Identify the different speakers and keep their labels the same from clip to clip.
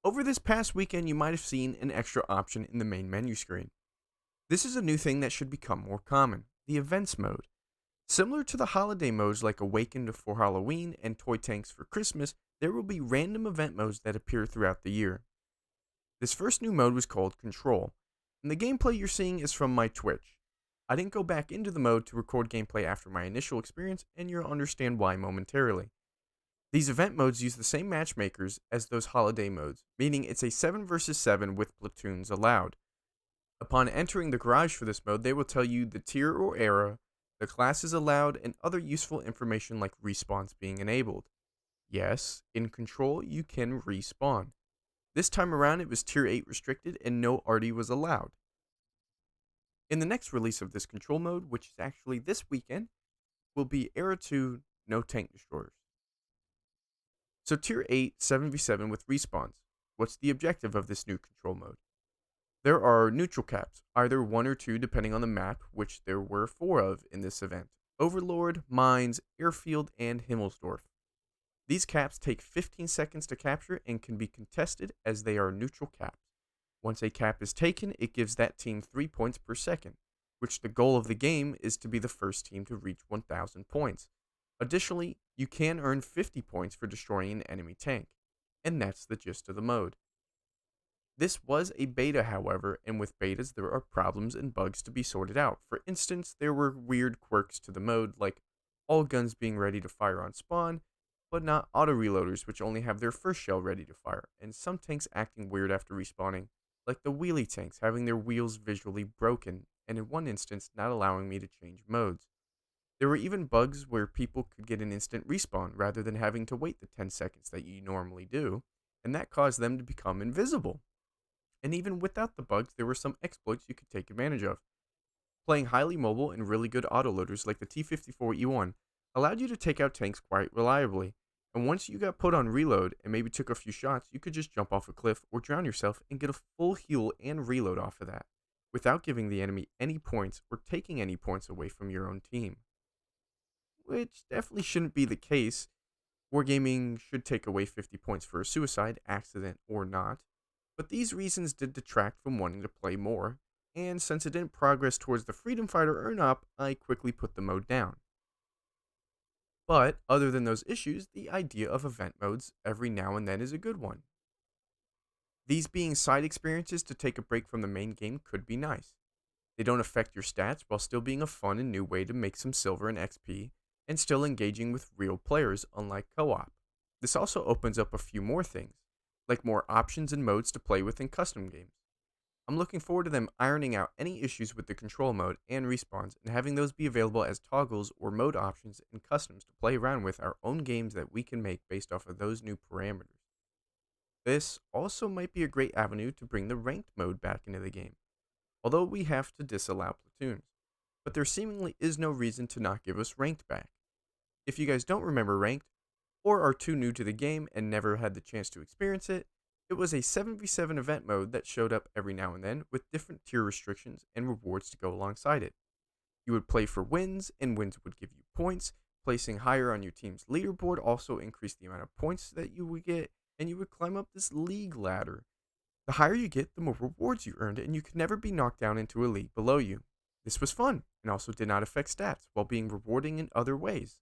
Speaker 1: Over this past weekend, you might have seen an extra option in the main menu screen. This is a new thing that should become more common, the events mode. Similar to the holiday modes like Awakened for Halloween and Toy Tanks for Christmas, there will be random event modes that appear throughout the year. This first new mode was called Control, and the gameplay you're seeing is from my Twitch. I didn't go back into the mode to record gameplay after my initial experience, and you'll understand why momentarily. These event modes use the same matchmakers as those holiday modes, meaning it's a 7 versus 7 with platoons allowed. Upon entering the garage for this mode, they will tell you the tier or era, the classes allowed, and other useful information like respawns being enabled. Yes, in Control, you can respawn. This time around, it was tier 8 restricted and no arty was allowed. In the next release of this Control mode, which is actually this weekend, will be Era 2 No Tank Destroyers. So tier 8, 7v7 with respawns. What's the objective of this new Control mode? There are neutral caps, either 1 or 2 depending on the map, which there were 4 of in this event. Overlord, Mines, Airfield, and Himmelsdorf. These caps take 15 seconds to capture and can be contested as they are neutral caps. Once a cap is taken, it gives that team 3 points per second, which the goal of the game is to be the first team to reach 1,000 points. Additionally, you can earn 50 points for destroying an enemy tank, and that's the gist of the mode. This was a beta, however, and with betas there are problems and bugs to be sorted out. For instance, there were weird quirks to the mode, like all guns being ready to fire on spawn, but not auto reloaders, which only have their first shell ready to fire, and some tanks acting weird after respawning, like the wheelie tanks having their wheels visually broken, and in one instance not allowing me to change modes. There were even bugs where people could get an instant respawn rather than having to wait the 10 seconds that you normally do, and that caused them to become invisible. And even without the bugs, there were some exploits you could take advantage of. Playing highly mobile and really good autoloaders like the T-54E1 allowed you to take out tanks quite reliably, and once you got put on reload and maybe took a few shots, you could just jump off a cliff or drown yourself and get a full heal and reload off of that, without giving the enemy any points or taking any points away from your own team. Which definitely shouldn't be the case. Wargaming should take away 50 points for a suicide, accident or not, but these reasons did detract from wanting to play more, and since it didn't progress towards the Freedom Fighter earn up, I quickly put the mode down. But other than those issues, the idea of event modes every now and then is a good one. These being side experiences to take a break from the main game could be nice. They don't affect your stats while still being a fun and new way to make some silver and XP, and still engaging with real players, unlike co-op. This also opens up a few more things, like more options and modes to play with in custom games. I'm looking forward to them ironing out any issues with the control mode and respawns and having those be available as toggles or mode options and customs to play around with our own games that we can make based off of those new parameters. This also might be a great avenue to bring the ranked mode back into the game, although we have to disallow platoons. But there seemingly is no reason to not give us ranked back. If you guys don't remember ranked, or are too new to the game and never had the chance to experience it, it was a 7v7 event mode that showed up every now and then with different tier restrictions and rewards to go alongside it. You would play for wins, and wins would give you points. Placing higher on your team's leaderboard also increased the amount of points that you would get, and you would climb up this league ladder. The higher you get, the more rewards you earned, and you could never be knocked down into a league below you. This was fun, and also did not affect stats, while being rewarding in other ways,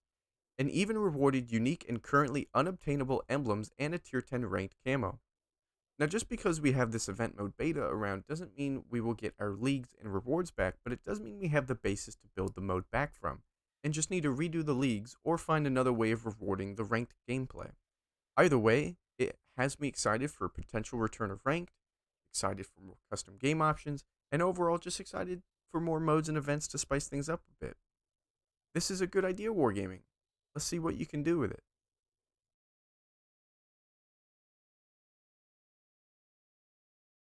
Speaker 1: and even rewarded unique and currently unobtainable emblems and a tier 10 ranked camo. Now, just because we have this event mode beta around doesn't mean we will get our leagues and rewards back, but it does mean we have the basis to build the mode back from, and just need to redo the leagues or find another way of rewarding the ranked gameplay. Either way, it has me excited for a potential return of ranked, excited for more custom game options, and overall just excited for more modes and events to spice things up a bit. This is a good idea, Wargaming. Let's see what you can do with it.